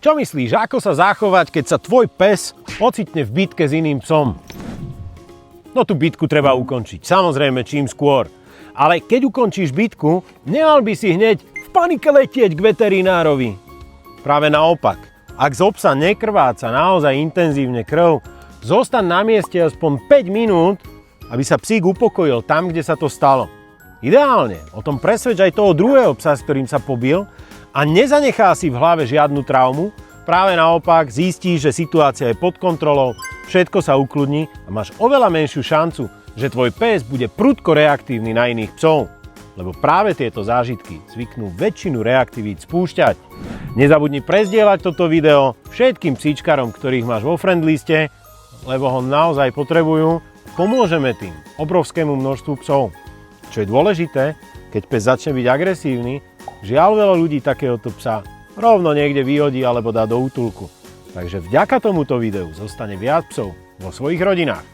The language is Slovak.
Čo myslíš, ako sa zachovať, keď sa tvoj pes ocitne v bitke s iným psom? No tú bitku treba ukončiť, samozrejme čím skôr. Ale keď ukončíš bitku, nemal by si hneď v panike letieť k veterinárovi. Práve naopak, ak z psa nekrváca naozaj intenzívne krv, zostaň na mieste aspoň 5 minút, aby sa psík upokojil tam, kde sa to stalo. Ideálne, o tom presvedč aj toho druhého psa, s ktorým sa pobil, a nezanechá si v hlave žiadnu traumu, práve naopak zistíš, že situácia je pod kontrolou, všetko sa ukludní a máš oveľa menšiu šancu, že tvoj pes bude prudko reaktívny na iných psov. Lebo práve tieto zážitky zvyknú väčšinu reaktivít spúšťať. Nezabudni prezdieľať toto video všetkým psíčkarom, ktorých máš vo friendliste, lebo ho naozaj potrebujú. Pomôžeme tým obrovskému množstvu psov. Čo je dôležité, keď pes začne byť agresívny, žiaľ veľa ľudí takéhoto psa rovno niekde vyhodí alebo dá do útulku. Takže vďaka tomuto videu zostane viac psov vo svojich rodinách.